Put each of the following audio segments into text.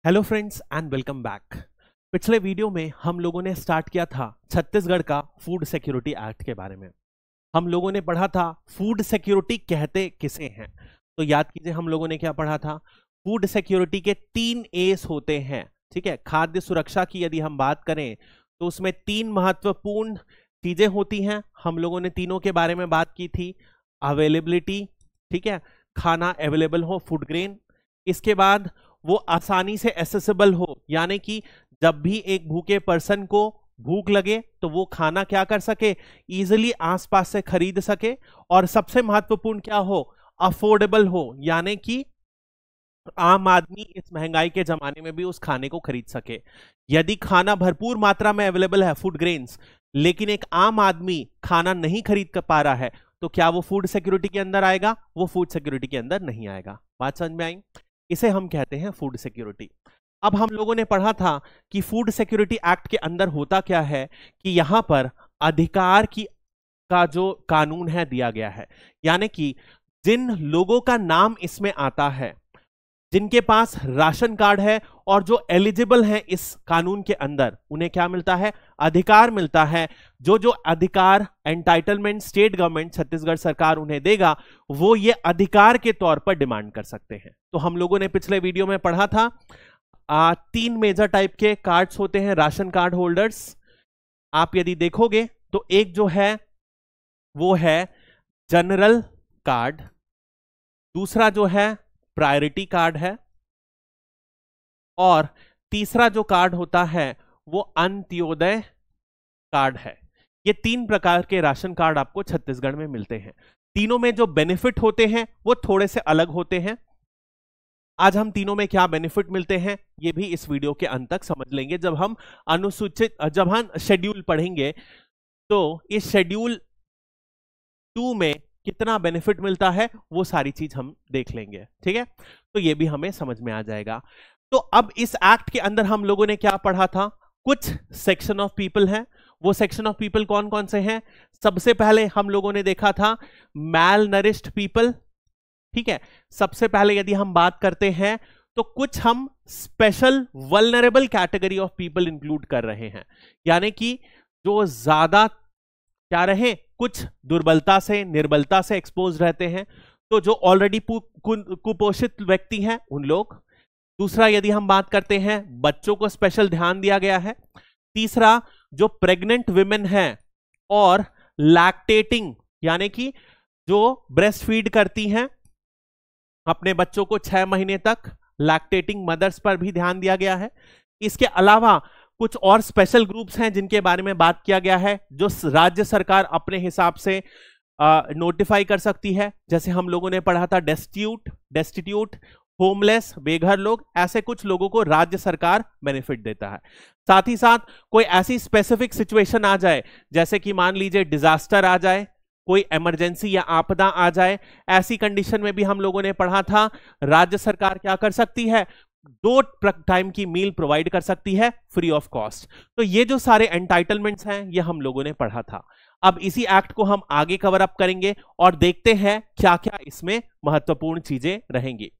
Hello friends and welcome back. पिछले video में हम लोगों ने स्टार्ट किया था छत्तीसगढ़ का फूड सिक्योरिटी एक्ट के बारे में। हम लोगों ने पढ़ा था फूड सिक्योरिटी कहते किसे हैं। तो याद कीजिए हम लोगों ने क्या पढ़ा था। फूड सिक्योरिटी के 3 एस होते हैं। ठीक है, खाद्य सुरक्षा की यदि हम बात करें तो उसमें 3 महत्वपूर्ण चीजें होती हैं। हम लोगों ने तीनों के बारे में बात की थी। अवेलेबिलिटी, ठीक है, खाना अवेलेबल हो, फूड ग्रेन। इसके बाद वो आसानी से एसेसिबल हो, यानी कि जब भी एक भूखे पर्सन को भूख लगे तो वो खाना क्या कर सके, इजीली आसपास से खरीद सके। और सबसे महत्वपूर्ण क्या हो, अफोर्डेबल हो, यानी कि आम आदमी इस महंगाई के जमाने में भी उस खाने को खरीद सके। यदि खाना भरपूर मात्रा में अवेलेबल है, फूड ग्रेन्स, लेकिन एक आम आदमी खाना नहीं खरीद कर पा रहा है, तो क्या वो फूड सिक्योरिटी के अंदर आएगा? वो फूड सिक्योरिटी के अंदर नहीं आएगा। बात समझ में आई? इसे हम कहते हैं फूड सिक्योरिटी। अब हम लोगों ने पढ़ा था कि फूड सिक्योरिटी एक्ट के अंदर होता क्या है कि यहां पर अधिकार की का जो कानून है दिया गया है, यानी कि जिन लोगों का नाम इसमें आता है, जिनके पास राशन कार्ड है और जो एलिजिबल हैं इस कानून के अंदर, उन्हें क्या मिलता है? अधिकार मिलता है। जो जो अधिकार एंटाइटलमेंट स्टेट गवर्नमेंट छत्तीसगढ़ सरकार उन्हें देगा, वो ये अधिकार के तौर पर डिमांड कर सकते हैं। तो हम लोगों ने पिछले वीडियो में पढ़ा था 3 मेजर टाइप के कार्ड्स होते हैं राशन कार्ड होल्डर्स। आप यदि देखोगे तो एक जो है वो है जनरल कार्ड, दूसरा जो है प्रायोरिटी कार्ड है, और तीसरा जो कार्ड होता है वो अंत्योदय कार्ड है। ये 3 प्रकार के राशन कार्ड आपको छत्तीसगढ़ में मिलते हैं। तीनों में जो बेनिफिट होते हैं वो थोड़े से अलग होते हैं। आज हम तीनों में क्या बेनिफिट मिलते हैं ये भी इस वीडियो के अंत तक समझ लेंगे। जब हम शेड्यूल पढ़ेंगे तो इस शेड्यूल 2 में कितना बेनिफिट मिलता है वो सारी चीज हम देख लेंगे। ठीक है, तो ये भी हमें समझ में आ जाएगा। तो अब इस एक्ट के अंदर हम लोगों ने क्या पढ़ा था? कुछ सेक्शन ऑफ पीपल हैं। वो सेक्शन ऑफ पीपल कौन कौन से हैं? सबसे पहले हम लोगों ने देखा था मैल नरिश्ड पीपल। ठीक है, सबसे पहले यदि हम बात करते हैं तो कुछ हम special vulnerable category of people include कर रहे हैं, यानी कि जो ज्यादा क्या रहे, कुछ दुर्बलता से निर्बलता से एक्सपोज रहते हैं। तो जो ऑलरेडी कुपोषित व्यक्ति हैं उन लोग। दूसरा यदि हम बात करते हैं, बच्चों को स्पेशल ध्यान दिया गया है। तीसरा जो प्रेग्नेंट विमेन हैं और लैक्टेटिंग, यानी कि जो ब्रेस्ट फीड करती हैं अपने बच्चों को 6 महीने तक, लैक्टेटिंग मदर्स पर भी ध्यान दिया गया है। इसके अलावा कुछ और स्पेशल ग्रुप्स हैं जिनके बारे में बात किया गया है, जो राज्य सरकार अपने हिसाब से नोटिफाई कर सकती है। जैसे हम लोगों ने पढ़ा था डेस्टिट्यूट, होमलेस, बेघर लोग, ऐसे कुछ लोगों को राज्य सरकार बेनिफिट देता है। साथ ही साथ कोई ऐसी स्पेसिफिक सिचुएशन आ जाए, जैसे कि मान लीजिए डिजास्टर आ जाए, कोई इमरजेंसी या आपदा आ जाए, ऐसी कंडीशन में भी हम लोगों ने पढ़ा था राज्य सरकार क्या कर सकती है? 2 टाइम की मील प्रोवाइड कर सकती है फ्री ऑफ कॉस्ट। तो ये जो सारे एंटाइटलमेंट्स हैं ये हम लोगों ने पढ़ा था। अब इसी एक्ट को हम आगे कवर अप करेंगे और देखते हैं क्या क्या इसमें महत्वपूर्ण चीजें रहेंगी।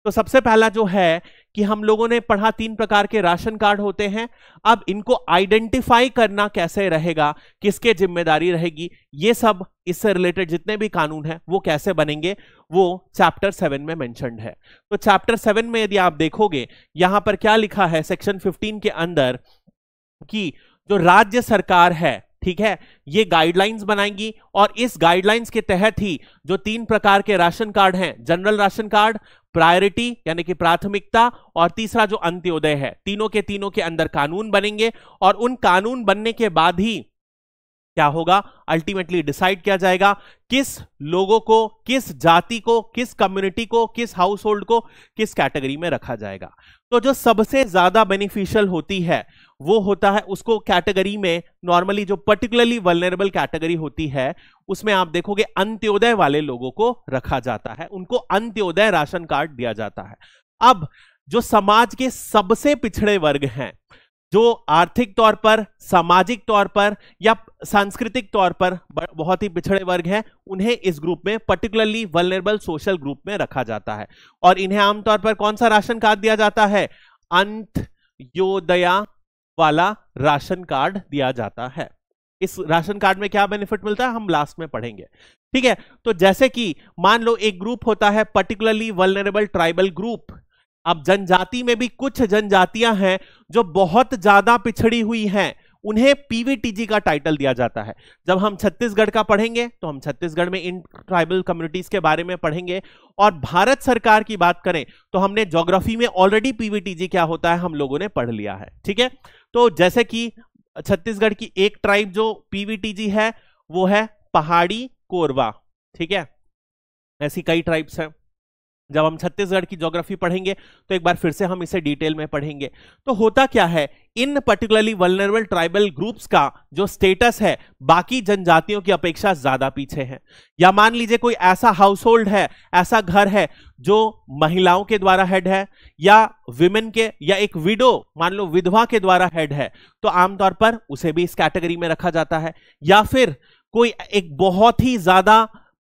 तो सबसे पहला जो है कि हम लोगों ने पढ़ा 3 प्रकार के राशन कार्ड होते हैं। अब इनको आइडेंटिफाई करना कैसे रहेगा, किसके जिम्मेदारी रहेगी, ये सब इससे रिलेटेड जितने भी कानून हैं वो कैसे बनेंगे, वो चैप्टर 7 में मेंशन्ड है। तो चैप्टर 7 में यदि आप देखोगे, यहां पर क्या लिखा है सेक्शन 15 के अंदर कि जो राज्य सरकार है, ठीक है, ये गाइडलाइंस बनाएंगी और इस गाइडलाइंस के तहत ही जो 3 प्रकार के राशन कार्ड हैं, जनरल राशन कार्ड, प्रायोरिटी यानी कि प्राथमिकता, और तीसरा जो अंत्योदय है, तीनों के अंदर कानून बनेंगे। और उन कानून बनने के बाद ही क्या होगा, अल्टीमेटली डिसाइड किया जाएगा किस लोगों को, किस जाति को, किस कम्युनिटी को, किस हाउस होल्ड को किस कैटेगरी में रखा जाएगा। तो जो सबसे ज्यादा बेनिफिशियल होती है वो होता है, उसको कैटेगरी में नॉर्मली जो पर्टिकुलरली वल्नरेबल कैटेगरी होती है उसमें आप देखोगे अंत्योदय वाले लोगों को रखा जाता है, उनको अंत्योदय राशन कार्ड दिया जाता है। अब जो समाज के सबसे पिछड़े वर्ग हैं, जो आर्थिक तौर पर, सामाजिक तौर पर या सांस्कृतिक तौर पर बहुत ही पिछड़े वर्ग हैं, उन्हें इस ग्रुप में पर्टिकुलरली वल्नरेबल सोशल ग्रुप में रखा जाता है। और इन्हें आमतौर पर कौन सा राशन कार्ड दिया जाता है? अंत्योदया वाला राशन कार्ड दिया जाता है। इस राशन कार्ड में क्या बेनिफिट मिलता है हम लास्ट में पढ़ेंगे, ठीक है। तो जैसे कि मान लो एक ग्रुप होता है पर्टिकुलरली वल्नरेबल ट्राइबल ग्रुप। अब जनजाति में भी कुछ जनजातियां हैं जो बहुत ज्यादा पिछड़ी हुई हैं, उन्हें पीवीटीजी का टाइटल दिया जाता है। जब हम छत्तीसगढ़ का पढ़ेंगे तो हम छत्तीसगढ़ में इन ट्राइबल कम्युनिटीज के बारे में पढ़ेंगे। और भारत सरकार की बात करें तो हमने ज्योग्राफी में ऑलरेडी पीवीटीजी क्या होता है हम लोगों ने पढ़ लिया है, ठीक है। तो जैसे कि छत्तीसगढ़ की एक ट्राइब जो पीवीटीजी है वो है पहाड़ी कोरवा, ठीक है। ऐसी कई ट्राइब्स हैं। जब हम छत्तीसगढ़ की ज्योग्राफी पढ़ेंगे तो एक बार फिर से हम इसे डिटेल में पढ़ेंगे। तो होता क्या है, in particularly vulnerable tribal groups का जो स्टेटस है बाकी जनजातियों की अपेक्षा ज्यादा पीछे है। या मान लीजिए कोई ऐसा हाउस होल्ड है, ऐसा घर है जो महिलाओं के द्वारा हेड है, या विमेन के, या एक विडो मान लो विधवा के द्वारा हेड है, तो आमतौर पर उसे भी इस कैटेगरी में रखा जाता है। या फिर कोई एक बहुत ही ज्यादा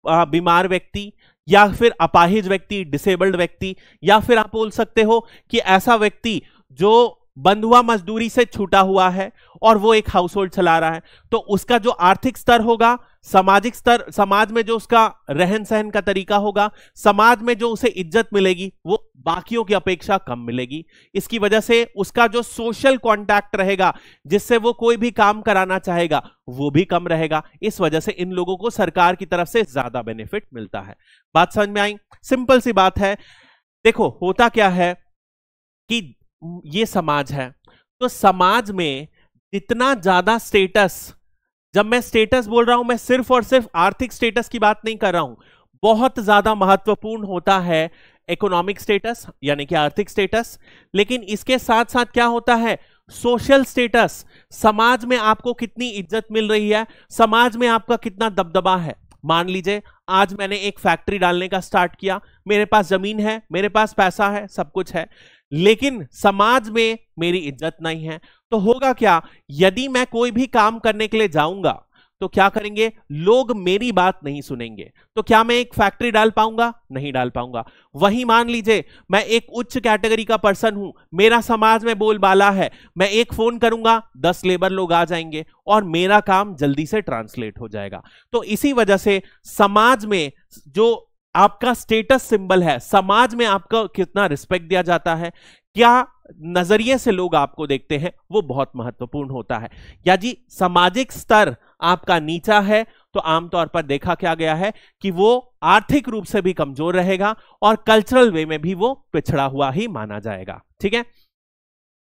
बीमार व्यक्ति, या फिर अपाहिज व्यक्ति, डिसेबल्ड व्यक्ति, या फिर आप बोल सकते हो कि ऐसा व्यक्ति जो बंधुआ मजदूरी से छूटा हुआ है और वो एक हाउस होल्ड चला रहा है, तो उसका जो आर्थिक स्तर होगा, सामाजिक स्तर, समाज में जो उसका रहन सहन का तरीका होगा, समाज में जो उसे इज्जत मिलेगी वो बाकियों की अपेक्षा कम मिलेगी। इसकी वजह से उसका जो सोशल कांटेक्ट रहेगा जिससे वो कोई भी काम कराना चाहेगा वो भी कम रहेगा। इस वजह से इन लोगों को सरकार की तरफ से ज्यादा बेनिफिट मिलता है। बात समझ में आई? सिंपल सी बात है। देखो होता क्या है कि ये समाज है, तो समाज में जितना ज्यादा स्टेटस, जब मैं स्टेटस बोल रहा हूं मैं सिर्फ और सिर्फ आर्थिक स्टेटस की बात नहीं कर रहा हूं, बहुत ज्यादा महत्वपूर्ण होता है इकोनॉमिक स्टेटस यानी कि आर्थिक स्टेटस। लेकिन इसके साथ साथ क्या होता है, सोशल स्टेटस, समाज में आपको कितनी इज्जत मिल रही है, समाज में आपका कितना दबदबा है। मान लीजिए आज मैंने एक फैक्ट्री डालने का स्टार्ट किया, मेरे पास जमीन है, मेरे पास पैसा है, सब कुछ है, लेकिन समाज में मेरी इज्जत नहीं है। तो होगा क्या, यदि मैं कोई भी काम करने के लिए जाऊंगा तो क्या करेंगे, लोग मेरी बात नहीं सुनेंगे। तो क्या मैं एक फैक्ट्री डाल पाऊंगा? नहीं डाल पाऊंगा। वही मान लीजिए मैं एक उच्च कैटेगरी का पर्सन हूं, मेरा समाज में बोलबाला है, मैं एक फोन करूंगा 10 लेबर लोग आ जाएंगे और मेरा काम जल्दी से ट्रांसलेट हो जाएगा। तो इसी वजह से समाज में जो आपका स्टेटस सिंबल है, समाज में आपका कितना रिस्पेक्ट दिया जाता है, क्या नजरिए से लोग आपको देखते हैं, वो बहुत महत्वपूर्ण होता है। या जी सामाजिक स्तर आपका नीचा है तो आमतौर पर देखा क्या गया है कि वो आर्थिक रूप से भी कमजोर रहेगा और कल्चरल वे में भी वो पिछड़ा हुआ ही माना जाएगा, ठीक है।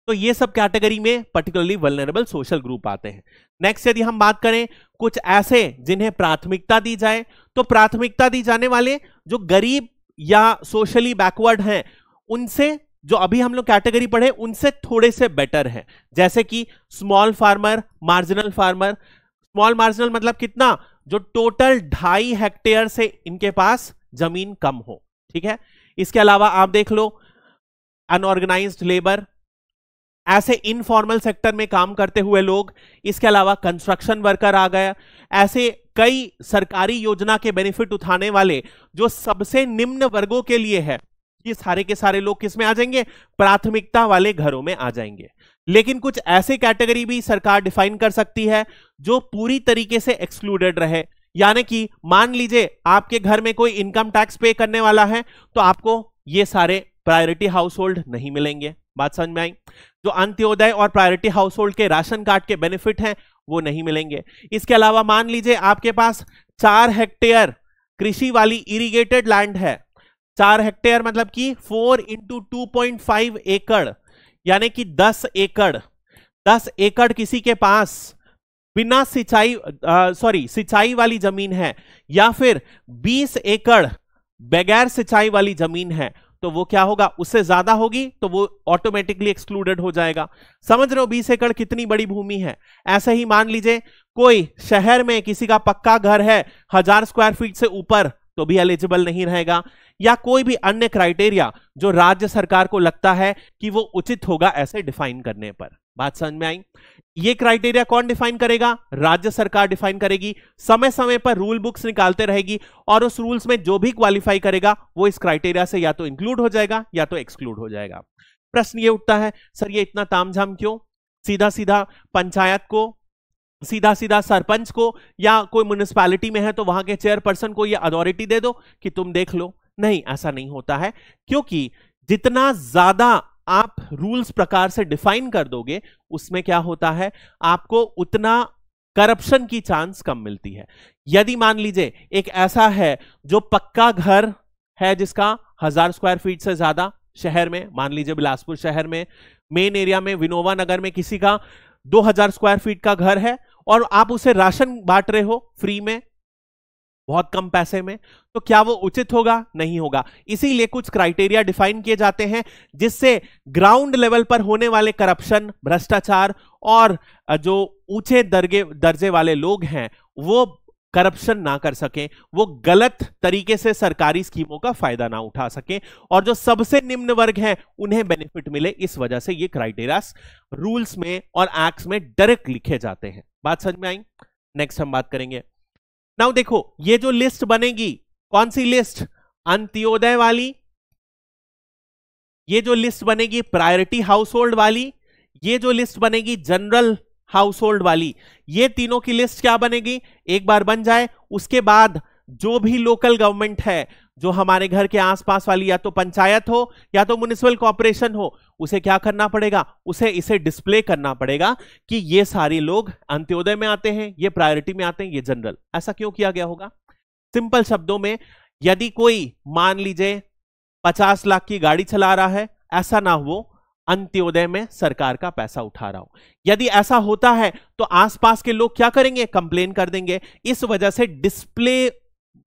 तो ये सब कैटेगरी में पर्टिकुलरली वल्नरेबल सोशल ग्रुप आते हैं। नेक्स्ट यदि हम बात करें कुछ ऐसे जिन्हें प्राथमिकता दी जाए, तो प्राथमिकता दी जाने वाले जो गरीब या सोशली बैकवर्ड हैं, उनसे जो अभी हम लोग कैटेगरी पढ़े उनसे थोड़े से बेटर हैं। जैसे कि small farmer, marginal farmer. Small marginal मतलब कितना, जो टोटल 2.5 हेक्टेयर से इनके पास जमीन कम हो, ठीक है। इसके अलावा आप देख लो अनऑर्गेनाइज्ड लेबर, ऐसे इनफॉर्मल सेक्टर में काम करते हुए लोग। इसके अलावा कंस्ट्रक्शन वर्कर आ गया। ऐसे कई सरकारी योजना के बेनिफिट उठाने वाले जो सबसे निम्न वर्गों के लिए है, ये सारे के सारे लोग किस में आ जाएंगे, प्राथमिकता वाले घरों में आ जाएंगे। लेकिन कुछ ऐसे कैटेगरी भी सरकार डिफाइन कर सकती है जो पूरी तरीके से एक्सक्लूडेड रहे। यानी कि मान लीजिए आपके घर में कोई इनकम टैक्स पे करने वाला है तो आपको ये सारे प्रायोरिटी हाउस होल्ड नहीं मिलेंगे। बात समझ में आई? जो अंत्योदय और प्रायोरिटी हाउस होल्ड के राशन कार्ड के बेनिफिट हैं वो नहीं मिलेंगे। इसके अलावा मान लीजिए आपके पास 4 हेक्टेयर कृषि वाली इरिगेटेड लैंड है। 4 हेक्टेयर मतलब कि 4 × 2.5 एकड़ यानी कि 10 एकड़। 10 एकड़ किसी के पास बिना सिंचाई वाली जमीन है, या फिर 20 एकड़ बगैर सिंचाई वाली जमीन है, तो वो क्या होगा, उससे ज्यादा होगी तो वो ऑटोमेटिकली एक्सक्लूडेड हो जाएगा। समझ रहे हो 20 एकड़ कितनी बड़ी भूमि है। ऐसे ही मान लीजिए कोई शहर में किसी का पक्का घर है 1000 स्क्वायर फीट से ऊपर, तो भी एलिजिबल नहीं रहेगा। या कोई भी अन्य क्राइटेरिया जो राज्य सरकार को लगता है कि वो उचित होगा ऐसे डिफाइन करने पर। बात समझ में आई? ये क्राइटेरिया कौन डिफाइन करेगा? राज्य सरकार डिफाइन करेगी। समय समय पर रूल बुक्स निकालते रहेगी और उस रूल्स में जो भी क्वालिफाई करेगा वो इस क्राइटेरिया से या तो इंक्लूड हो जाएगा या तो एक्सक्लूड हो जाएगा। प्रश्न ये उठता है, सर ये इतना तामझाम क्यों? सीधा सीधा पंचायत को, सीधा सीधा सरपंच को, या कोई म्युनिसिपैलिटी में है तो वहां के चेयरपर्सन को ये अथॉरिटी दे दो कि तुम देख लो। नहीं, ऐसा नहीं होता है, क्योंकि जितना ज्यादा आप रूल्स प्रकार से डिफाइन कर दोगे उसमें क्या होता है, आपको उतना करप्शन की चांस कम मिलती है। यदि मान लीजिए एक ऐसा है जो पक्का घर है जिसका 1000 स्क्वायर फीट से ज्यादा, शहर में मान लीजिए बिलासपुर शहर में मेन एरिया में विनोबा नगर में किसी का 2000 स्क्वायर फीट का घर है और आप उसे राशन बांट रहे हो फ्री में बहुत कम पैसे में, तो क्या वो उचित होगा? नहीं होगा। इसीलिए कुछ क्राइटेरिया डिफाइन किए जाते हैं जिससे ग्राउंड लेवल पर होने वाले करप्शन, भ्रष्टाचार और जो ऊंचे दर्जे वाले लोग हैं वो करप्शन ना कर सकें, वो गलत तरीके से सरकारी स्कीमों का फायदा ना उठा सकें, और जो सबसे निम्न वर्ग हैं उन्हें बेनिफिट मिले। इस वजह से ये क्राइटेरिया रूल्स में और एक्ट्स में डायरेक्ट लिखे जाते हैं। बात समझ में आई? नेक्स्ट हम बात करेंगे। नाउ देखो, ये जो लिस्ट बनेगी, कौन सी लिस्ट? अंत्योदय वाली, ये जो लिस्ट बनेगी प्रायोरिटी हाउस होल्ड वाली, ये जो लिस्ट बनेगी जनरल हाउस होल्ड वाली, ये तीनों की लिस्ट क्या बनेगी? एक बार बन जाए उसके बाद जो भी लोकल गवर्नमेंट है, जो हमारे घर के आसपास वाली, या तो पंचायत हो या तो म्युनिसिपल कॉर्पोरेशन हो, उसे क्या करना पड़ेगा? उसे इसे डिस्प्ले करना पड़ेगा कि ये सारे लोग अंत्योदय में आते हैं, ये प्रायोरिटी में आते हैं, ये जनरल। ऐसा क्यों किया गया होगा? सिंपल शब्दों में, यदि कोई मान लीजिए 50 लाख की गाड़ी चला रहा है, ऐसा ना हो अंत्योदय में सरकार का पैसा उठा रहा हो। यदि ऐसा होता है तो आसपास के लोग क्या करेंगे? कंप्लेन कर देंगे। इस वजह से डिस्प्ले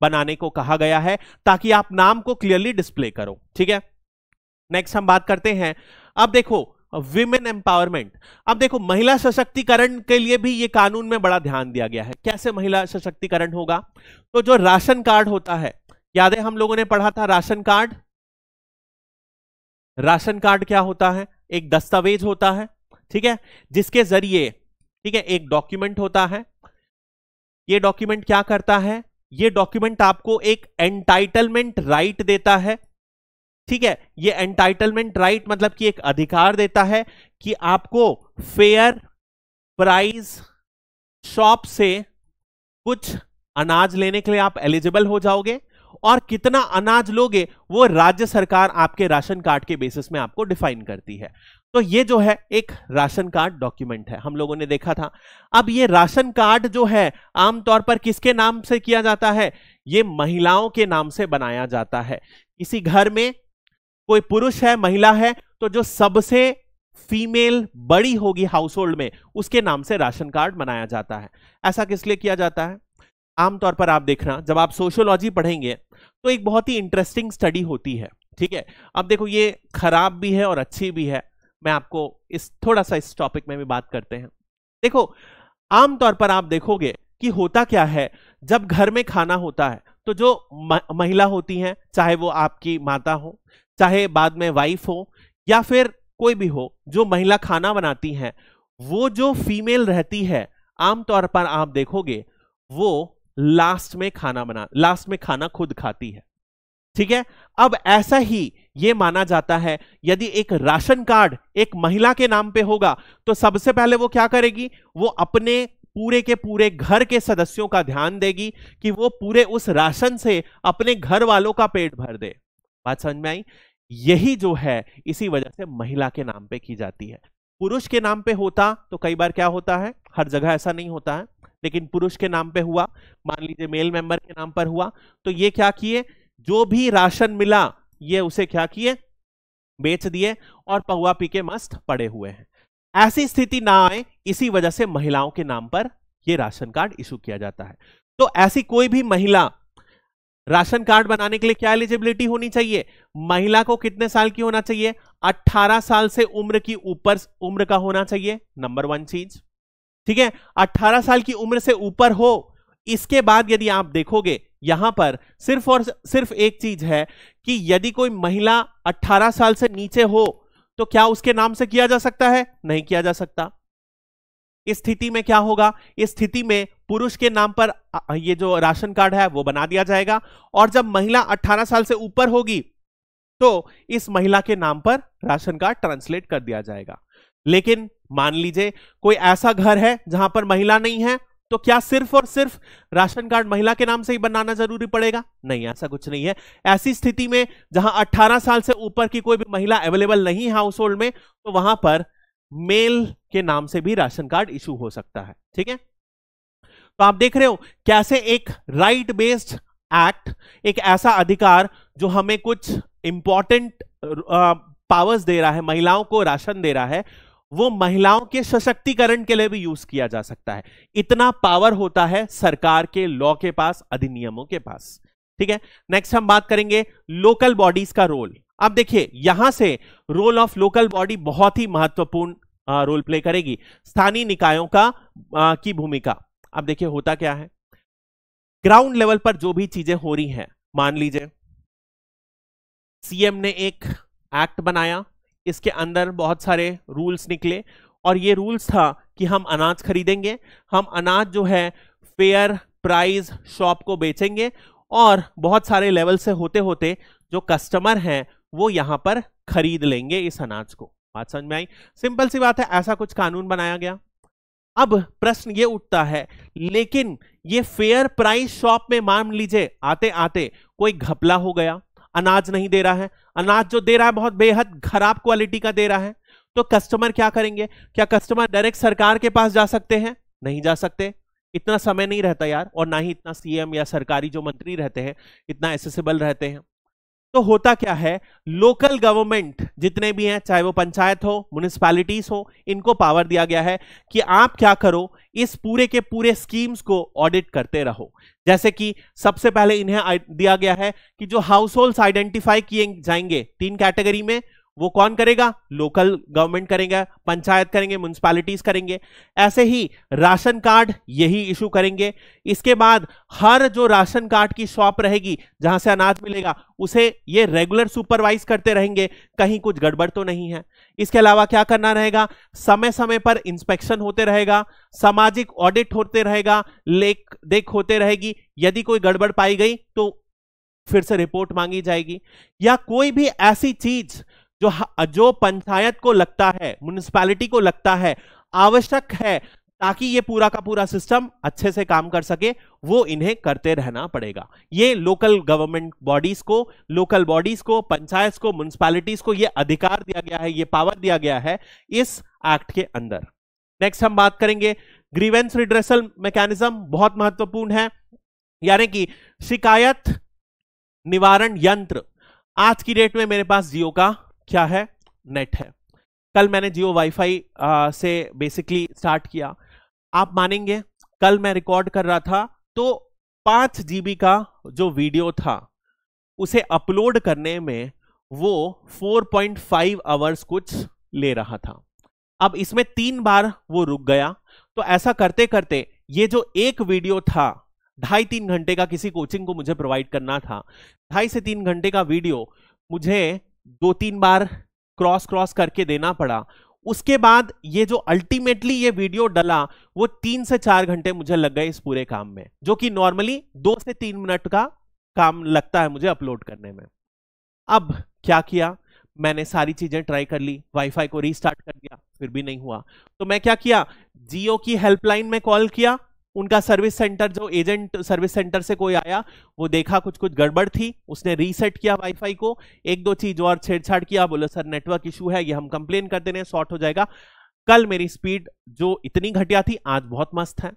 बनाने को कहा गया है ताकि आप नाम को क्लियरली डिस्प्ले करो। ठीक है, नेक्स्ट हम बात करते हैं। अब देखो विमेन एम्पावरमेंट। अब देखो महिला सशक्तिकरण के लिए भी ये कानून में बड़ा ध्यान दिया गया है। कैसे महिला सशक्तिकरण होगा? तो जो राशन कार्ड होता है, याद है हम लोगों ने पढ़ा था राशन कार्ड। राशन कार्ड क्या होता है? एक दस्तावेज होता है, ठीक है, जिसके जरिए, ठीक है, एक डॉक्यूमेंट होता है। ये डॉक्यूमेंट क्या करता है? ये डॉक्यूमेंट आपको एक एंटाइटलमेंट राइट देता है। ठीक है, ये एंटाइटलमेंट राइट मतलब कि एक अधिकार देता है कि आपको फेयर प्राइस शॉप से कुछ अनाज लेने के लिए आप एलिजिबल हो जाओगे, और कितना अनाज लोगे वो राज्य सरकार आपके राशन कार्ड के बेसिस में आपको डिफाइन करती है। तो ये जो है एक राशन कार्ड डॉक्यूमेंट है, हम लोगों ने देखा था। अब ये राशन कार्ड जो है आमतौर पर किसके नाम से किया जाता है? ये महिलाओं के नाम से बनाया जाता है। किसी घर में कोई पुरुष है, महिला है, तो जो सबसे फीमेल बड़ी होगी हाउस होल्ड में, उसके नाम से राशन कार्ड बनाया जाता है। ऐसा किस लिए किया जाता है? आमतौर पर आप देखना, जब आप सोशियोलॉजी पढ़ेंगे तो एक बहुत ही इंटरेस्टिंग स्टडी होती है। ठीक है, अब देखो ये खराब भी है और अच्छी भी है। मैं आपको थोड़ा सा इस टॉपिक में भी बात करते हैं। देखो आमतौर पर आप देखोगे कि होता क्या है, जब घर में खाना होता है तो जो महिला होती हैं, चाहे वो आपकी माता हो, चाहे बाद में वाइफ हो, या फिर कोई भी हो, जो महिला खाना बनाती हैं, वो जो फीमेल रहती है आमतौर पर आप देखोगे वो लास्ट में खाना खुद खाती है। ठीक है, अब ऐसा ही ये माना जाता है, यदि एक राशन कार्ड एक महिला के नाम पे होगा तो सबसे पहले वो क्या करेगी? वो अपने पूरे के पूरे घर के सदस्यों का ध्यान देगी कि वो पूरे उस राशन से अपने घर वालों का पेट भर दे। बात समझ में आई? यही जो है इसी वजह से महिला के नाम पे की जाती है। पुरुष के नाम पे होता तो कई बार क्या होता है, हर जगह ऐसा नहीं होता है, लेकिन पुरुष के नाम पे हुआ, मान लीजिए मेल मेंबर के नाम पर हुआ, तो ये क्या किए, जो भी राशन मिला ये उसे क्या किए, बेच दिए और पहुआ पी के मस्त पड़े हुए हैं। ऐसी स्थिति ना आए, इसी वजह से महिलाओं के नाम पर ये राशन कार्ड इशू किया जाता है। तो ऐसी कोई भी महिला राशन कार्ड बनाने के लिए क्या एलिजिबिलिटी होनी चाहिए? महिला को कितने साल की होना चाहिए? 18 साल से ऊपर उम्र का होना चाहिए, नंबर 1 चीज। ठीक है, 18 साल की उम्र से ऊपर हो। इसके बाद यदि आप देखोगे यहां पर सिर्फ और सिर्फ एक चीज है कि यदि कोई महिला 18 साल से नीचे हो तो क्या उसके नाम से किया जा सकता है? नहीं किया जा सकता। इस स्थिति में क्या होगा? इस स्थिति में पुरुष के नाम पर ये जो राशन कार्ड है वो बना दिया जाएगा, और जब महिला 18 साल से ऊपर होगी तो इस महिला के नाम पर राशन कार्ड ट्रांसलेट कर दिया जाएगा। लेकिन मान लीजिए कोई ऐसा घर है जहां पर महिला नहीं है, तो क्या सिर्फ और सिर्फ राशन कार्ड महिला के नाम से ही बनाना जरूरी पड़ेगा? नहीं, ऐसा कुछ नहीं है। ऐसी स्थिति में जहां 18 साल से ऊपर की कोई भी महिला अवेलेबल नहीं है हाउस होल्ड में, तो वहां पर मेल के नाम से भी राशन कार्ड इशू हो सकता है। ठीक है, तो आप देख रहे हो कैसे एक राइट बेस्ड एक्ट, एक ऐसा अधिकार जो हमें कुछ इंपॉर्टेंट पावर्स दे रहा है, महिलाओं को राशन दे रहा है, वो महिलाओं के सशक्तिकरण के लिए भी यूज किया जा सकता है। इतना पावर होता है सरकार के लॉ के पास, अधिनियमों के पास। ठीक है, नेक्स्ट हम बात करेंगे लोकल बॉडीज का रोल। अब देखिए यहां से रोल ऑफ लोकल बॉडी बहुत ही महत्वपूर्ण रोल प्ले करेगी, स्थानीय निकायों की भूमिका। अब देखिए होता क्या है, ग्राउंड लेवल पर जो भी चीजें हो रही हैं, मान लीजिए सीएम ने एक एक्ट बनाया, इसके अंदर बहुत सारे रूल्स निकले, और ये रूल्स था कि हम अनाज खरीदेंगे, हम अनाज जो है फेयर प्राइस शॉप को बेचेंगे, और बहुत सारे लेवल से होते होते जो कस्टमर हैं वो यहां पर खरीद लेंगे इस अनाज को। बात समझ में आई? सिंपल सी बात है, ऐसा कुछ कानून बनाया गया। अब प्रश्न ये उठता है, लेकिन ये फेयर प्राइस शॉप में मान लीजिए आते आते कोई घपला हो गया, अनाज नहीं दे रहा है, अनाज जो दे रहा है बहुत बेहद खराब क्वालिटी का दे रहा है, तो कस्टमर क्या करेंगे? क्या कस्टमर डायरेक्ट सरकार के पास जा सकते हैं? नहीं जा सकते, इतना समय नहीं रहता यार, और ना ही इतना सीएम या सरकारी जो मंत्री रहते हैं इतना एसेसिबल रहते हैं। तो होता क्या है, लोकल गवर्नमेंट जितने भी हैं, चाहे वो पंचायत हो, म्युनिसिपैलिटीज हो, इनको पावर दिया गया है कि आप क्या करो, इस पूरे के पूरे स्कीम्स को ऑडिट करते रहो। जैसे कि सबसे पहले इन्हें दिया गया है कि जो हाउस होल्ड्स आइडेंटिफाई किए जाएंगे 3 कैटेगरी में, वो कौन करेगा? लोकल गवर्नमेंट करेंगे, पंचायत करेंगे, म्युनिसिपैलिटीज करेंगे। ऐसे ही राशन कार्ड यही इशू करेंगे। इसके बाद हर जो राशन कार्ड की शॉप रहेगी जहां से अनाज मिलेगा, उसे ये रेगुलर सुपरवाइज करते रहेंगे, कहीं कुछ गड़बड़ तो नहीं है। इसके अलावा क्या करना रहेगा? समय समय पर इंस्पेक्शन होते रहेगा, सामाजिक ऑडिट होते रहेगा, लेख देख होते रहेगी। यदि कोई गड़बड़ पाई गई तो फिर से रिपोर्ट मांगी जाएगी, या कोई भी ऐसी चीज जो पंचायत को लगता है, म्युनिसिपैलिटी को लगता है आवश्यक है ताकि ये पूरा का पूरा सिस्टम अच्छे से काम कर सके, वो इन्हें करते रहना पड़ेगा। ये लोकल गवर्नमेंट बॉडीज को, लोकल बॉडीज को, पंचायत को, म्युनिसिपैलिटीज को ये अधिकार दिया गया है, ये पावर दिया गया है इस एक्ट के अंदर। नेक्स्ट हम बात करेंगे ग्रीवेंस रिड्रेसल मैकेनिज्म, बहुत महत्वपूर्ण है, यानी कि शिकायत निवारण यंत्र। आज की डेट में मेरे पास जियो का क्या है? नेट है। कल मैंने जियो वाईफाई से बेसिकली स्टार्ट किया। आप मानेंगे कल मैं रिकॉर्ड कर रहा था तो 5 GB का जो वीडियो था उसे अपलोड करने में वो 4.5 आवर्स कुछ ले रहा था। अब इसमें 3 बार वो रुक गया, तो ऐसा करते करते ये जो एक वीडियो था 2.5-3 घंटे का, किसी कोचिंग को मुझे प्रोवाइड करना था, 2.5 से 3 घंटे का वीडियो मुझे 2-3 बार क्रॉस करके देना पड़ा। उसके बाद ये जो अल्टीमेटली ये वीडियो डला वो 3 से 4 घंटे मुझे लग गए इस पूरे काम में, जो कि नॉर्मली 2 से 3 मिनट का काम लगता है मुझे अपलोड करने में। अब क्या किया, मैंने सारी चीजें ट्राई कर ली, वाईफाई को रीस्टार्ट कर दिया, फिर भी नहीं हुआ। तो मैं क्या किया, जियो की हेल्पलाइन में कॉल किया, उनका सर्विस सेंटर, जो एजेंट सर्विस सेंटर से कोई आया, वो देखा कुछ गड़बड़ थी, उसने रीसेट किया वाईफाई को, 1-2 चीज और छेड़छाड़ किया, बोले सर नेटवर्क इशू है, ये हम कंप्लेन कर देने, सॉर्ट हो जाएगा। कल मेरी स्पीड जो इतनी घटिया थी आज बहुत मस्त है।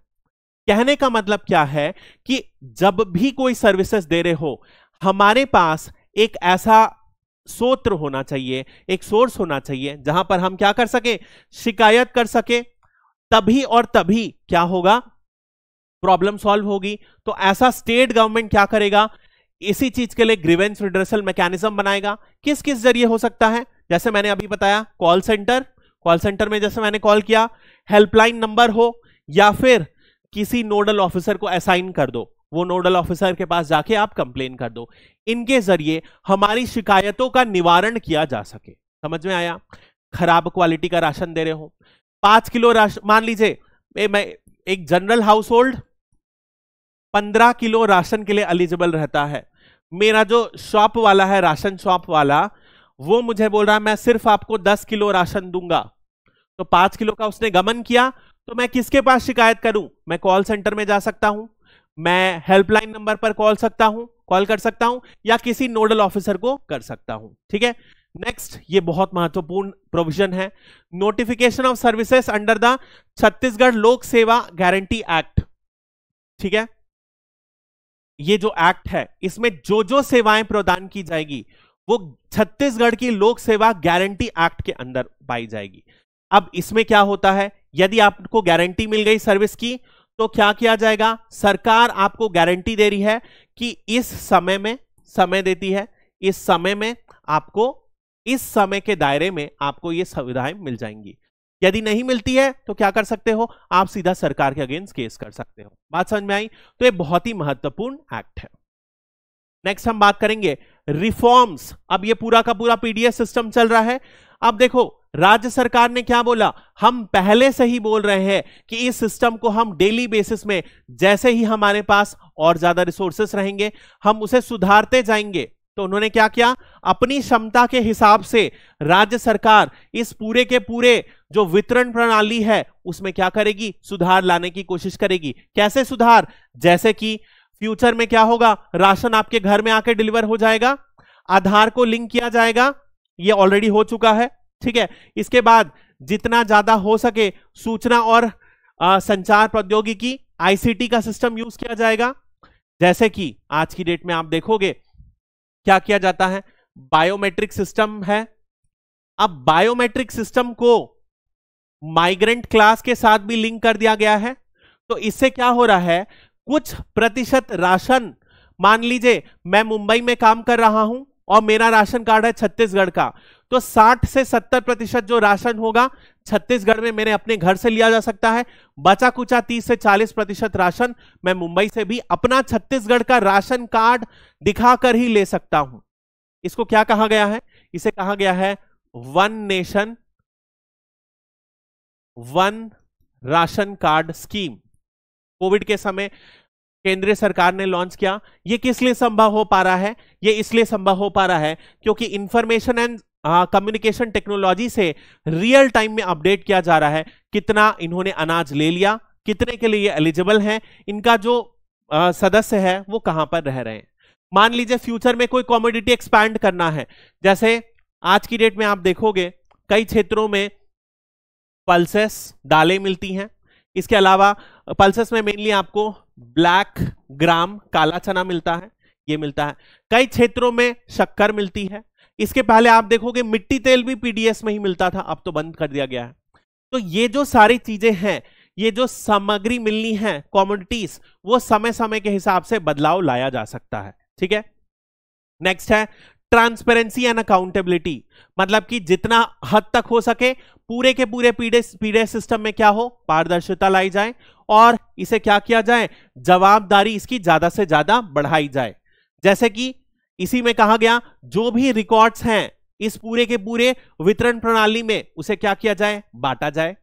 कहने का मतलब क्या है कि जब भी कोई सर्विसेज दे रहे हो, हमारे पास एक ऐसा सूत्र होना चाहिए, एक सोर्स होना चाहिए जहां पर हम क्या कर सके, शिकायत कर सके, तभी और तभी क्या होगा, प्रॉब्लम सॉल्व होगी। तो ऐसा स्टेट गवर्नमेंट क्या करेगा, इसी चीज के लिए ग्रीवेंस रिड्रेसल मैकेनिज्म बनाएगा। किस किस जरिए हो सकता है, जैसे मैंने अभी बताया, कॉल सेंटर में जैसे मैंने कॉल किया, हेल्पलाइन नंबर हो, या फिर किसी नोडल ऑफिसर को असाइन कर दो, वो नोडल ऑफिसर के पास जाके आप कंप्लेन कर दो। इनके जरिए हमारी शिकायतों का निवारण किया जा सके। समझ में आया? खराब क्वालिटी का राशन दे रहे हो, 5 किलो राशन, मान लीजिए मैं एक general house hold 15 kilo ration के लिए एलिजिबल रहता है, मेरा जो शॉप वाला है, राशन शॉप वाला, वो मुझे बोल रहा है मैं सिर्फ आपको 10 किलो राशन दूंगा, तो 5 किलो का उसने गमन किया, तो मैं किसके पास शिकायत करूं? मैं कॉल सेंटर में जा सकता हूं, मैं हेल्पलाइन नंबर पर कॉल कर सकता हूं, या किसी नोडल ऑफिसर को कर सकता हूं। ठीक है। नेक्स्ट, ये बहुत महत्वपूर्ण प्रोविजन है, notification of services under the Chhattisgarh लोक सेवा गारंटी एक्ट। ठीक है, ये जो एक्ट है इसमें जो जो सेवाएं प्रदान की जाएगी वो छत्तीसगढ़ की लोक सेवा गारंटी एक्ट के अंदर पाई जाएगी। अब इसमें क्या होता है, यदि आपको गारंटी मिल गई सर्विस की, तो क्या किया जाएगा? सरकार आपको गारंटी दे रही है कि इस समय में, समय देती है, इस समय में आपको, इस समय के दायरे में आपको ये सुविधाएं मिल जाएंगी। यदि नहीं मिलती है तो क्या कर सकते हो? आप सीधा सरकार के अगेंस्ट केस कर सकते हो। बात समझ में आई? तो ये बहुत ही महत्वपूर्ण एक्ट है। नेक्स्ट हम बात करेंगे रिफॉर्म्स। अब ये पूरा का पूरा पीडीएस सिस्टम चल रहा है। अब देखो, राज्य सरकार ने क्या बोला, हम पहले से ही बोल रहे हैं कि इस सिस्टम को हम डेली बेसिस में, जैसे ही हमारे पास और ज्यादा रिसोर्सेस रहेंगे, हम उसे सुधारते जाएंगे। तो उन्होंने क्या किया, अपनी क्षमता के हिसाब से राज्य सरकार इस पूरे के पूरे जो वितरण प्रणाली है उसमें क्या करेगी? सुधार लाने की कोशिश करेगी। कैसे सुधार? जैसे कि फ्यूचर में क्या होगा, राशन आपके घर में आके डिलीवर हो जाएगा, आधार को लिंक किया जाएगा, ये ऑलरेडी हो चुका है। ठीक है। इसके बाद जितना ज्यादा हो सके सूचना और संचार प्रौद्योगिकी, आईसीटी का सिस्टम यूज किया जाएगा। जैसे कि आज की डेट में आप देखोगे क्या किया जाता है, बायोमेट्रिक सिस्टम है। अब बायोमेट्रिक सिस्टम को माइग्रेंट क्लास के साथ भी लिंक कर दिया गया है। तो इससे क्या हो रहा है, कुछ प्रतिशत राशन, मान लीजिए मैं मुंबई में काम कर रहा हूं और मेरा राशन कार्ड है छत्तीसगढ़ का, तो 60 से 70% जो राशन होगा छत्तीसगढ़ में मेरे अपने घर से लिया जा सकता है। बचा कुचा 30 से 40% राशन मैं मुंबई से भी अपना छत्तीसगढ़ का राशन कार्ड दिखाकर ही ले सकता हूं। इसको क्या कहा गया है? इसे कहा गया है one nation one ration card scheme. Covid के समय केंद्रीय सरकार ने लॉन्च किया। ये किस लिए संभव हो पा रहा है? ये इसलिए संभव हो पा रहा है क्योंकि इंफॉर्मेशन एंड कम्युनिकेशन टेक्नोलॉजी से रियल टाइम में अपडेट किया जा रहा है, कितना इन्होंने अनाज ले लिया, कितने के लिए ये एलिजिबल है, इनका जो सदस्य है वो कहां पर रह रहे हैं। मान लीजिए फ्यूचर में कोई कमोडिटी एक्सपैंड करना है, जैसे आज की डेट में आप देखोगे कई क्षेत्रों में पल्सेस दालें मिलती हैं। इसके अलावा पल्सेस में मेनली आपको ब्लैक ग्राम, काला चना मिलता है, ये मिलता है। कई क्षेत्रों में शक्कर मिलती है। इसके पहले आप देखोगे मिट्टी तेल भी पीडीएस में ही मिलता था, अब तो बंद कर दिया गया है। तो ये जो सारी चीजें हैं, ये जो सामग्री मिलनी है, कमोडिटीज, वो समय समय के हिसाब से बदलाव लाया जा सकता है। ठीक है। नेक्स्ट है ट्रांसपेरेंसी एंड अकाउंटेबिलिटी, मतलब कि जितना हद तक हो सके पूरे के पूरे पीडीएस सिस्टम में क्या हो, पारदर्शिता लाई जाए और इसे क्या किया जाए, जवाबदारी इसकी ज्यादा से ज्यादा बढ़ाई जाए। जैसे कि इसी में कहा गया जो भी रिकॉर्ड्स हैं इस पूरे के पूरे वितरण प्रणाली में, उसे क्या किया जाए, बांटा जाए।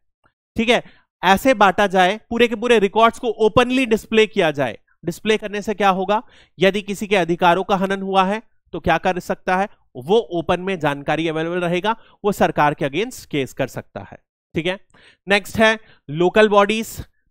ठीक है। ऐसे बांटा जाए, पूरे के पूरे रिकॉर्ड्स को ओपनली डिस्प्ले किया जाए। डिस्प्ले करने से क्या होगा, यदि किसी के अधिकारों का हनन हुआ है तो क्या कर सकता है, वो ओपन में जानकारी अवेलेबल रहेगा, वो सरकार के अगेंस्ट केस कर सकता है। ठीक है। नेक्स्ट है लोकल बॉडीज,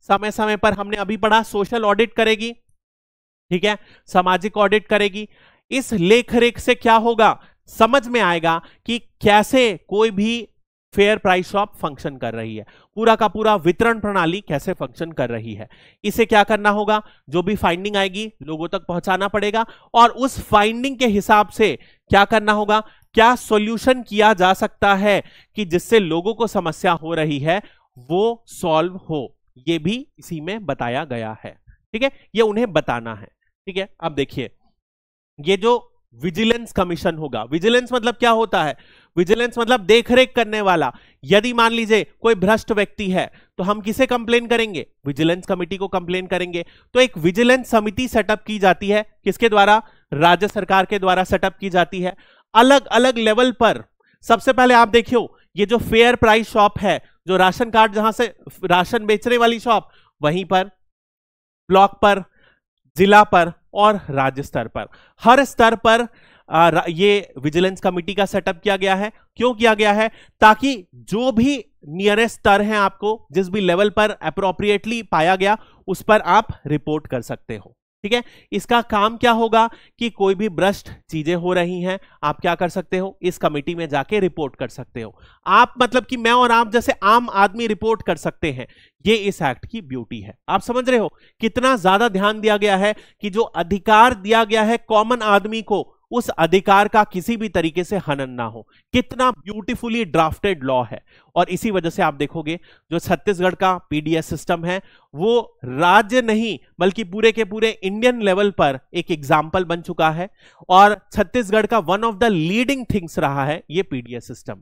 समय समय पर हमने अभी पढ़ा सोशल ऑडिट करेगी। ठीक है, सामाजिक ऑडिट करेगी। इस लेख रेख से क्या होगा, समझ में आएगा कि कैसे कोई भी फेयर प्राइस शॉप फंक्शन कर रही है, पूरा का पूरा वितरण प्रणाली कैसे फंक्शन कर रही है। इसे क्या करना होगा, जो भी फाइंडिंग आएगी लोगों तक पहुंचाना पड़ेगा और उस फाइंडिंग के हिसाब से क्या करना होगा, क्या सॉल्यूशन किया जा सकता है कि जिससे लोगों को समस्या हो रही है वो सॉल्व हो, ये भी इसी में बताया गया है। ठीक है, ये उन्हें बताना है। ठीक है। अब देखिए, ये जो विजिलेंस कमीशन होगा, विजिलेंस मतलब क्या होता है, विजिलेंस मतलब देखरेख करने वाला। यदि मान लीजिए कोई भ्रष्ट व्यक्ति है तो हम किसे कंप्लेन करेंगे, विजिलेंस कमेटी को कंप्लेन करेंगे। तो एक विजिलेंस समिति सेटअप की जाती है, किसके द्वारा, राज्य सरकार के द्वारा सेटअप की जाती है, अलग अलग लेवल पर। सबसे पहले आप देखियो, ये जो फेयर प्राइस शॉप है, जो राशन कार्ड जहां से राशन बेचने वाली शॉप, वहीं पर ब्लॉक पर, जिला पर, और राज्य स्तर पर। हर स्तर पर ये विजिलेंस कमिटी का सेटअप किया गया है। क्यों किया गया है? ताकि जो भी नियरेस्ट स्तर है, आपको जिस भी लेवल पर अप्रोप्रिएटली पाया गया उस पर आप रिपोर्ट कर सकते हो। ठीक है, इसका काम क्या होगा कि कोई भी भ्रष्ट चीजें हो रही हैं, आप क्या कर सकते हो, इस कमेटी में जाके रिपोर्ट कर सकते हो। आप मतलब कि मैं और आप जैसे आम आदमी रिपोर्ट कर सकते हैं। ये इस एक्ट की ब्यूटी है। आप समझ रहे हो कितना ज्यादा ध्यान दिया गया है कि जो अधिकार दिया गया है कॉमन आदमी को, उस अधिकार का किसी भी तरीके से हनन ना हो। कितना ब्यूटीफुली ड्राफ्टेड लॉ है। और इसी वजह से आप देखोगे जो छत्तीसगढ़ का पीडीएस सिस्टम है वो राज्य नहीं बल्कि पूरे के पूरे इंडियन लेवल पर एक एग्जाम्पल बन चुका है। और छत्तीसगढ़ का one of the leading things रहा है ये पीडीएस सिस्टम।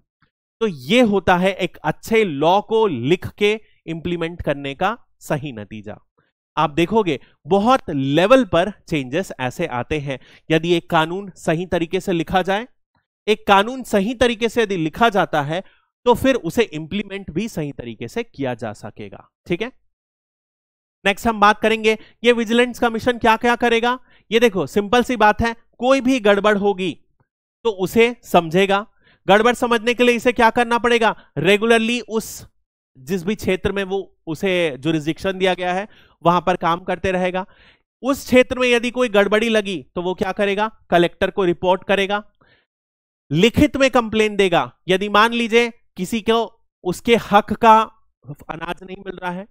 तो ये होता है एक अच्छे लॉ को लिख के इंप्लीमेंट करने का सही नतीजा। आप देखोगे बहुत लेवल पर चेंजेस ऐसे आते हैं यदि एक कानून सही तरीके से लिखा जाए। एक कानून सही तरीके से यदि लिखा जाता है तो फिर उसे इंप्लीमेंट भी सही तरीके से किया जा सकेगा। ठीक है, नेक्स्ट हम बात करेंगे ये विजिलेंस कमीशन क्या क्या करेगा। ये देखो सिंपल सी बात है, कोई भी गड़बड़ होगी तो उसे समझेगा। गड़बड़ समझने के लिए इसे क्या करना पड़ेगा, रेगुलरली उस जिस भी क्षेत्र में वो उसे जुरिस्डिक्शन दिया गया है वहां पर काम करते रहेगा। उस क्षेत्र में यदि कोई गड़बड़ी लगी तो वो क्या करेगा, कलेक्टर को रिपोर्ट करेगा, लिखित में कंप्लेन देगा। यदि मान लीजिए किसी को उसके हक का अनाज नहीं मिल रहा है,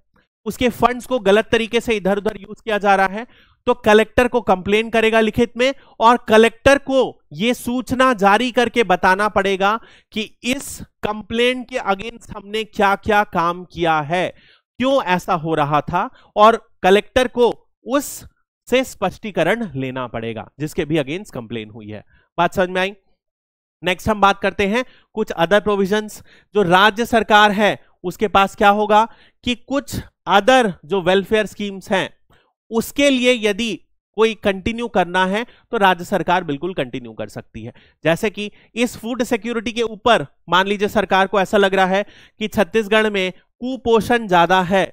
उसके फंड्स को गलत तरीके से इधर उधर यूज किया जा रहा है, तो कलेक्टर को कंप्लेन करेगा लिखित में, और कलेक्टर को यह सूचना जारी करके बताना पड़ेगा कि इस कंप्लेन के अगेंस्ट हमने क्या क्या काम किया है, क्यों ऐसा हो रहा था, और कलेक्टर को उस से स्पष्टीकरण लेना पड़ेगा जिसके भी अगेंस्ट कंप्लेन हुई है। बात समझ में आई? नेक्स्ट हम बात करते हैं कुछ अदर प्रोविजंस। जो राज्य सरकार है उसके पास क्या होगा कि कुछ अदर जो वेलफेयर स्कीम्स हैं उसके लिए यदि कोई कंटिन्यू करना है तो राज्य सरकार बिल्कुल कंटिन्यू कर सकती है। जैसे कि इस फूड सिक्योरिटी के ऊपर मान लीजिए सरकार को ऐसा लग रहा है कि छत्तीसगढ़ में कुपोषण ज्यादा है,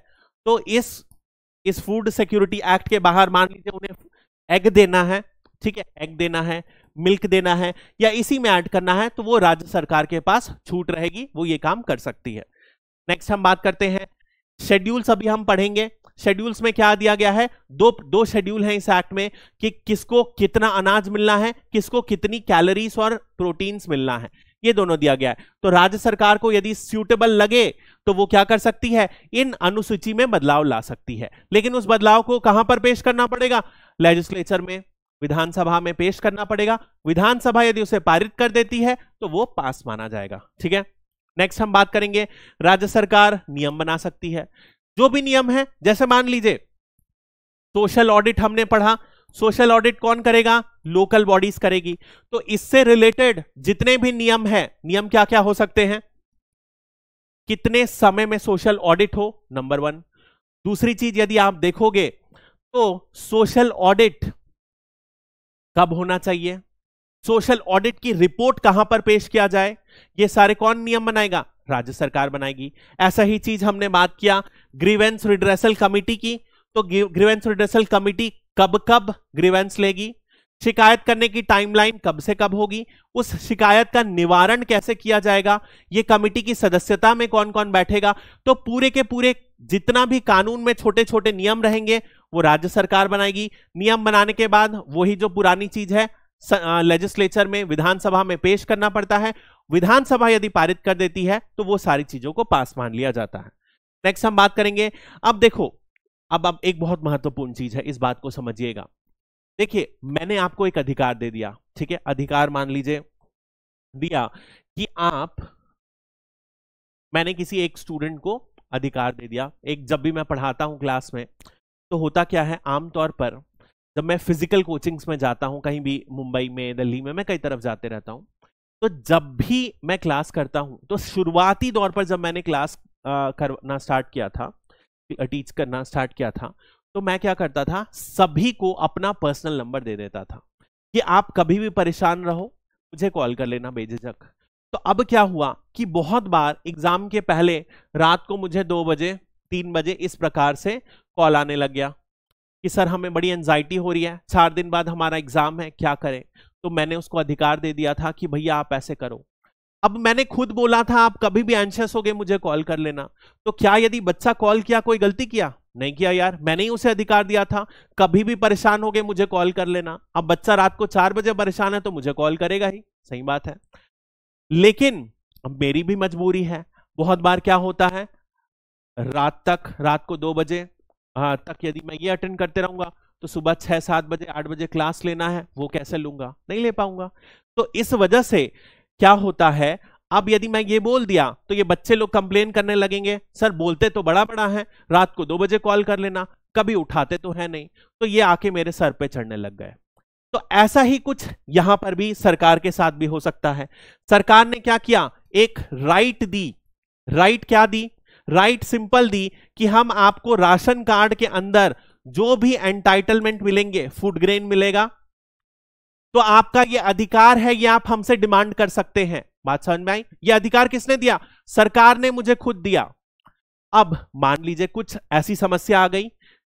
तो इस फूड सिक्योरिटी एक्ट के बाहर मान लीजिए उन्हें एग देना है, ठीक है, एग देना है, मिल्क देना है, या इसी में ऐड करना है, तो वो राज्य सरकार के पास छूट रहेगी, वो ये काम कर सकती है। नेक्स्ट हम बात करते हैं शेड्यूल्स, अभी हम पढ़ेंगे। शेड्यूल्स में क्या दिया गया है, दो शेड्यूल हैं इस एक्ट में कि किसको कितना अनाज मिलना है, किसको कितनी कैलोरीज और प्रोटीन्स मिलना है, ये दोनों दिया गया है। तो राज्य सरकार को यदि सूटेबल लगे तो वो क्या कर सकती है, इन अनुसूची में बदलाव ला सकती है। लेकिन उस बदलाव को कहां पर पेश करना पड़ेगा, लेजिस्लेचर में, विधानसभा में पेश करना पड़ेगा। विधानसभा यदि उसे पारित कर देती है तो वो पास माना जाएगा। ठीक है, नेक्स्ट हम बात करेंगे राज्य सरकार नियम बना सकती है। जो भी नियम है, जैसे मान लीजिए सोशल ऑडिट हमने पढ़ा, सोशल ऑडिट कौन करेगा, लोकल बॉडीज करेगी। तो इससे रिलेटेड जितने भी नियम है, नियम क्या क्या हो सकते हैं, कितने समय में सोशल ऑडिट हो, नंबर 1। दूसरी चीज यदि आप देखोगे तो सोशल ऑडिट कब होना चाहिए, सोशल ऑडिट की रिपोर्ट कहां पर पेश किया जाए, ये सारे कौन नियम बनाएगा, राज्य सरकार बनाएगी। ऐसा ही चीज हमने बात किया ग्रीवेंस रिड्रेसल कमिटी की, तो ग्रीवेंस रिड्रेसल कमिटी कब कब ग्रीवेंस लेगी, शिकायत करने की टाइमलाइन कब से कब होगी, उस शिकायत का निवारण कैसे किया जाएगा, ये कमिटी की सदस्यता में कौन कौन बैठेगा। तो पूरे के पूरे जितना भी कानून में छोटे छोटे नियम रहेंगे वो राज्य सरकार बनाएगी। नियम बनाने के बाद वही जो पुरानी चीज है लेजिस्लेचर में, विधानसभा में पेश करना पड़ता है। विधानसभा यदि पारित कर देती है तो वो सारी चीजों को पास मान लिया जाता है। नेक्स्ट हम बात करेंगे, अब देखो अब एक बहुत महत्वपूर्ण चीज है, इस बात को समझिएगा। देखिए मैंने आपको एक अधिकार दे दिया, ठीक है, अधिकार मान लीजिए दिया कि मैंने किसी एक स्टूडेंट को अधिकार दे दिया। एक जब भी मैं पढ़ाता हूं क्लास में तो होता क्या है, आमतौर पर जब मैं फिजिकल कोचिंग्स में जाता हूं, कहीं भी मुंबई में, दिल्ली में, मैं कई तरफ जाते रहता हूं, तो जब भी मैं क्लास करता हूं तो शुरुआती दौर पर जब मैंने क्लास करना स्टार्ट किया था, टीच करना स्टार्ट किया था, तो मैं क्या करता था, सभी को अपना पर्सनल नंबर दे देता था कि आप कभी भी परेशान रहो मुझे कॉल कर लेना बेझिझक। तो अब क्या हुआ कि बहुत बार एग्जाम के पहले रात को मुझे 2 बजे 3 बजे इस प्रकार से कॉल आने लग गया कि सर हमें बड़ी एंजाइटी हो रही है, 4 दिन बाद हमारा एग्जाम है, क्या करें। तो मैंने उसको अधिकार दे दिया था कि भैया आप ऐसे करो। अब मैंने खुद बोला था आप कभी भी एंशियस हो गए मुझे कॉल कर लेना, तो क्या यदि बच्चा कॉल किया कोई गलती किया? नहीं किया यार, मैंने ही उसे अधिकार दिया था कभी भी परेशान हो गए मुझे कॉल कर लेना। अब बच्चा रात को 4 बजे परेशान है तो मुझे कॉल करेगा ही, सही बात है। लेकिन अब मेरी भी मजबूरी है, बहुत बार क्या होता है रात को 2 बजे तक यदि मैं ये अटेंड करते रहूंगा तो सुबह 6-7 बजे 8 बजे क्लास लेना है, वो कैसे लूंगा? नहीं ले पाऊंगा। तो इस वजह से क्या होता है, अब यदि मैं ये बोल दिया तो ये बच्चे लोग कंप्लेन करने लगेंगे, सर बोलते तो बड़ा बड़ा है, रात को 2 बजे कॉल कर लेना, कभी उठाते तो है नहीं। तो ये आके मेरे सर पे चढ़ने लग गए। तो ऐसा ही कुछ यहां पर भी सरकार के साथ भी हो सकता है। सरकार ने क्या किया, एक राइट दी। राइट क्या दी? राइट सिंपल दी कि हम आपको राशन कार्ड के अंदर जो भी एंटाइटलमेंट मिलेंगे, फूड ग्रेन मिलेगा तो आपका ये अधिकार है, ये आप हमसे डिमांड कर सकते हैं। बात समझ में आई? ये अधिकार किसने दिया? सरकार ने मुझे खुद दिया। अब मान लीजिए कुछ ऐसी समस्या आ गई,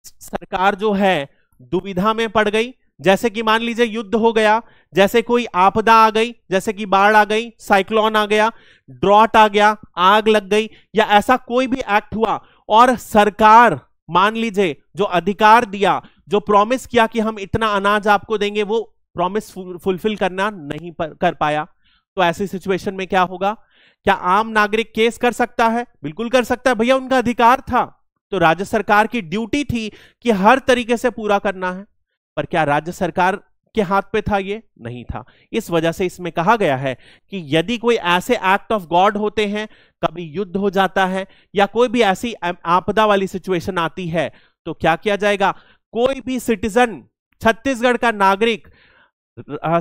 सरकार जो है दुविधा में पड़ गई, जैसे कि मान लीजिए युद्ध हो गया, जैसे कोई आपदा आ गई, जैसे कि बाढ़ आ गई, साइक्लोन आ गया, ड्रॉट आ गया, आग लग गई, या ऐसा कोई भी एक्ट हुआ और सरकार मान लीजिए जो अधिकार दिया, जो प्रॉमिस किया कि हम इतना अनाज आपको देंगे, वो प्रॉमिस फुलफिल करना नहीं कर पाया, तो ऐसी सिचुएशन में क्या होगा? क्या आम नागरिक केस कर सकता है? बिल्कुल कर सकता है भैया, उनका अधिकार था। तो राज्य सरकार की ड्यूटी थी कि हर तरीके से पूरा करना है, पर क्या राज्य सरकार के हाथ पे था? ये नहीं था। इस वजह से इसमें कहा गया है कि यदि कोई ऐसे एक्ट ऑफ गॉड होते हैं, कभी युद्ध हो जाता है या कोई भी ऐसी आपदा वाली सिचुएशन आती है, तो क्या किया जाएगा? कोई भी सिटीजन, छत्तीसगढ़ का नागरिक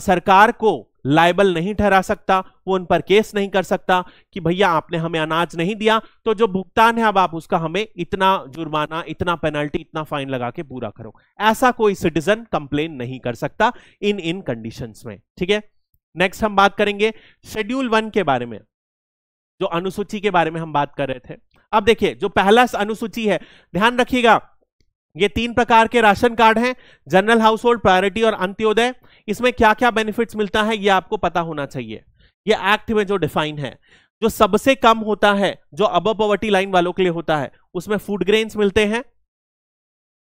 सरकार को लायबल नहीं ठहरा सकता, वो उन पर केस नहीं कर सकता कि भैया आपने हमें अनाज नहीं दिया तो जो भुगतान है अब आप उसका हमें इतना जुर्माना, इतना पेनल्टी, इतना फाइन लगा के पूरा करो। ऐसा कोई सिटीजन कंप्लेन नहीं कर सकता इन कंडीशंस में। ठीक है, नेक्स्ट हम बात करेंगे शेड्यूल 1 के बारे में, जो अनुसूची के बारे में हम बात कर रहे थे। अब देखिए जो पहला अनुसूची है, ध्यान रखिएगा, ये 3 प्रकार के राशन कार्ड हैं, जनरल हाउस होल्ड, प्रायोरिटी और अंत्योदय। इसमें क्या क्या बेनिफिट्स मिलता है ये आपको पता होना चाहिए। ये एक्ट में जो डिफाइन है, जो सबसे कम होता है, जो अबव पॉवर्टी लाइन वालों के लिए होता है, उसमें फूड ग्रेन्स मिलते हैं,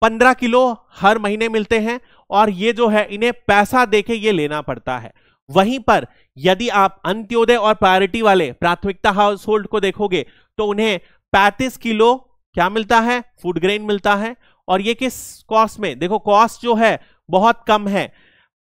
15 किलो हर महीने मिलते हैं, और ये जो है इन्हें पैसा देके ये लेना पड़ता है। वहीं पर यदि आप अंत्योदय और प्रायोरिटी वाले प्राथमिकता हाउस होल्ड को देखोगे तो उन्हें 35 किलो क्या मिलता है? फूड ग्रेन मिलता है। और ये किस कॉस्ट में? देखो कॉस्ट जो है बहुत कम है।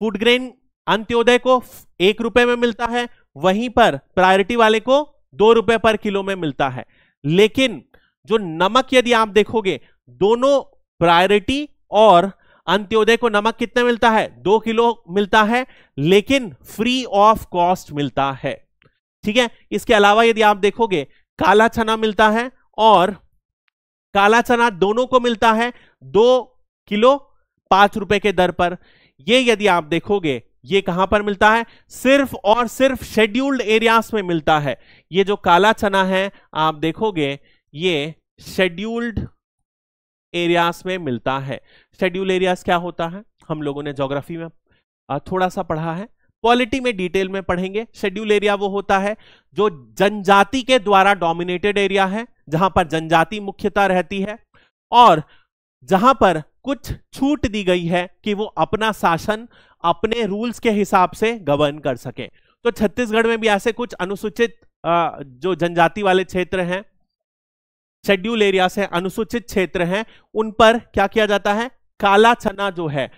फूड ग्रेन अंत्योदय को 1 रुपए में मिलता है, वहीं पर प्रायोरिटी वाले को 2 रुपए पर किलो में मिलता है। लेकिन जो नमक यदि आप देखोगे, दोनों प्रायोरिटी और अंत्योदय को नमक कितने मिलता है? 2 किलो मिलता है, लेकिन फ्री ऑफ कॉस्ट मिलता है। ठीक है, इसके अलावा यदि आप देखोगे काला चना मिलता है, और काला चना दोनों को मिलता है 2 किलो 5 रुपए के दर पर। ये यदि आप देखोगे ये कहां पर मिलता है? सिर्फ और सिर्फ शेड्यूल्ड एरियाज में मिलता है। ये जो काला चना है आप देखोगे ये शेड्यूल्ड एरियाज में मिलता है। शेड्यूल्ड एरियाज क्या होता है? हम लोगों ने ज्योग्राफी में थोड़ा सा पढ़ा है, पॉलिटी में डिटेल में पढ़ेंगे। शेड्यूल एरिया वो होता है जो जनजाति के द्वारा डोमिनेटेड एरिया है, जहां पर जनजाति मुख्यतः रहती है और जहां पर कुछ छूट दी गई है कि वो अपना शासन अपने रूल्स के हिसाब से गवर्न कर सके। तो छत्तीसगढ़ में भी ऐसे कुछ अनुसूचित जो जनजाति वाले क्षेत्र हैं, शेड्यूल एरिया से अनुसूचित क्षेत्र हैं, उन पर क्या किया जाता है? काला चना जो है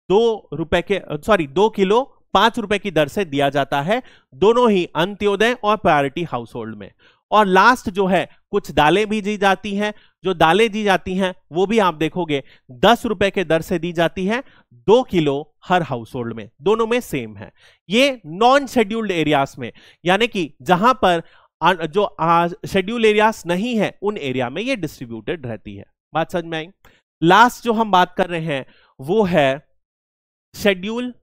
2 किलो 5 रुपए की दर से दिया जाता है, दोनों ही अंत्योदय और प्रायोरिटी हाउस होल्ड में। और लास्ट जो है कुछ दालें भी दी जाती हैं, जो दालें दी जाती हैं वो भी आप देखोगे 10 रुपए के दर से दी जाती है, 2 किलो हर हाउस होल्ड में, दोनों में सेम है। ये नॉन शेड्यूल्ड एरियाज में, यानी कि जहां पर जो शेड्यूल एरियाज नहीं है उन एरिया में ये डिस्ट्रीब्यूटेड रहती है। बात समझ में आई? लास्ट जो हम बात कर रहे हैं वो है शेड्यूल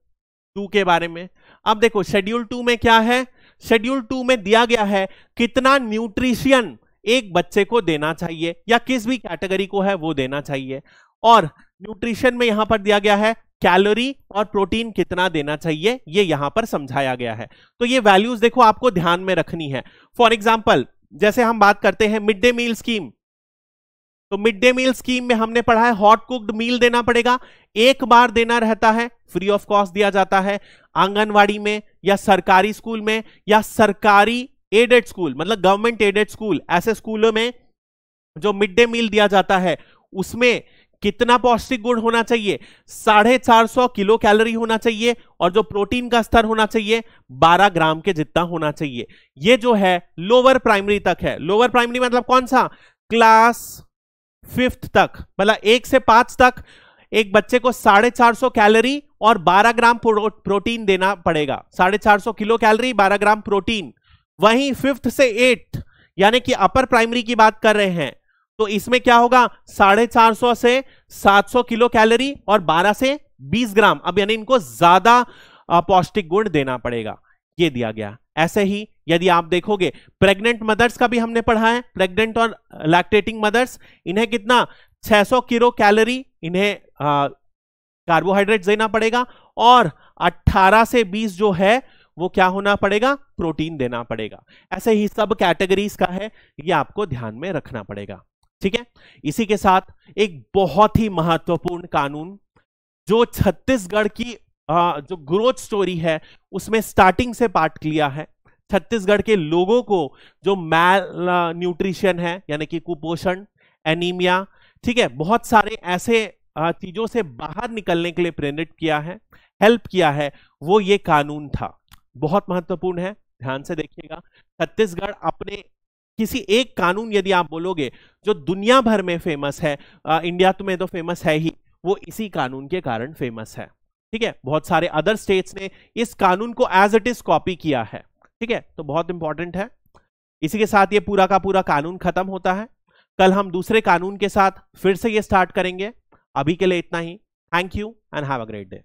2 के बारे में। अब देखो शेड्यूल 2 में क्या है? शेड्यूल 2 में दिया गया है कितना न्यूट्रिशियन एक बच्चे को देना चाहिए या किस भी कैटेगरी को है वो देना चाहिए। और न्यूट्रिशन में यहां पर दिया गया है कैलोरी और प्रोटीन कितना देना चाहिए, ये यहां पर समझाया गया है। तो ये वैल्यूज देखो आपको ध्यान में रखनी है। फॉर एग्जांपल जैसे हम बात करते हैं मिड डे मील स्कीम, तो मिड डे मील स्कीम में हमने पढ़ा है हॉट कुक्ड मील देना पड़ेगा, एक बार देना रहता है, फ्री ऑफ कॉस्ट दिया जाता है। आंगनवाड़ी में या सरकारी स्कूल में या सरकारी एडेड स्कूल मतलब गवर्नमेंट एडेड स्कूल, ऐसे स्कूलों में जो मिड डे मील दिया जाता है उसमें कितना पौष्टिक गुण होना चाहिए, 450 किलो कैलोरी होना चाहिए और जो प्रोटीन का स्तर होना चाहिए 12 ग्राम के जितना होना चाहिए। ये जो है लोअर प्राइमरी तक है। लोअर प्राइमरी मतलब कौन सा, क्लास 5th तक, मतलब 1 से 5 तक एक बच्चे को 450 कैलोरी और 12 ग्राम प्रोटीन देना पड़ेगा। 450 किलो कैलोरी 12 ग्राम प्रोटीन। वहीं 5th से 8th यानी कि अपर प्राइमरी की बात कर रहे हैं तो इसमें क्या होगा, 450 से 700 किलो कैलोरी और 12 से 20 ग्राम। अब यानी इनको ज्यादा पौष्टिक गुण देना पड़ेगा, ये दिया गया। ऐसे ही यदि आप देखोगे प्रेग्नेंट मदर्स का भी हमने पढ़ा है, प्रेग्नेंट और लैक्टेटिंग मदर्स, इन्हें कितना 600 किलो कैलोरी इन्हें कार्बोहाइड्रेट देना पड़ेगा और 18 से 20 जो है वो क्या होना पड़ेगा, प्रोटीन देना पड़ेगा। ऐसे ही सब कैटेगरीज का है, ये आपको ध्यान में रखना पड़ेगा। ठीक है, इसी के साथ एक बहुत ही महत्वपूर्ण कानून जो छत्तीसगढ़ की जो ग्रोथ स्टोरी है उसमें स्टार्टिंग से पार्ट लिया है। छत्तीसगढ़ के लोगों को जो मैल न्यूट्रिशन है यानी कि कुपोषण, एनीमिया, ठीक है, बहुत सारे ऐसे चीजों से बाहर निकलने के लिए प्रेरित किया है, हेल्प किया है, वो ये कानून था। बहुत महत्वपूर्ण है, ध्यान से देखिएगा। छत्तीसगढ़ अपने किसी एक कानून यदि आप बोलोगे जो दुनिया भर में फेमस है, इंडिया में तो फेमस है ही, वो इसी कानून के कारण फेमस है। ठीक है, बहुत सारे अदर स्टेट्स ने इस कानून को एज इट इज कॉपी किया है। ठीक है, तो बहुत इंपॉर्टेंट है। इसी के साथ ये पूरा का पूरा कानून खत्म होता है। कल हम दूसरे कानून के साथ फिर से ये स्टार्ट करेंगे। अभी के लिए इतना ही। Thank you and have a great day.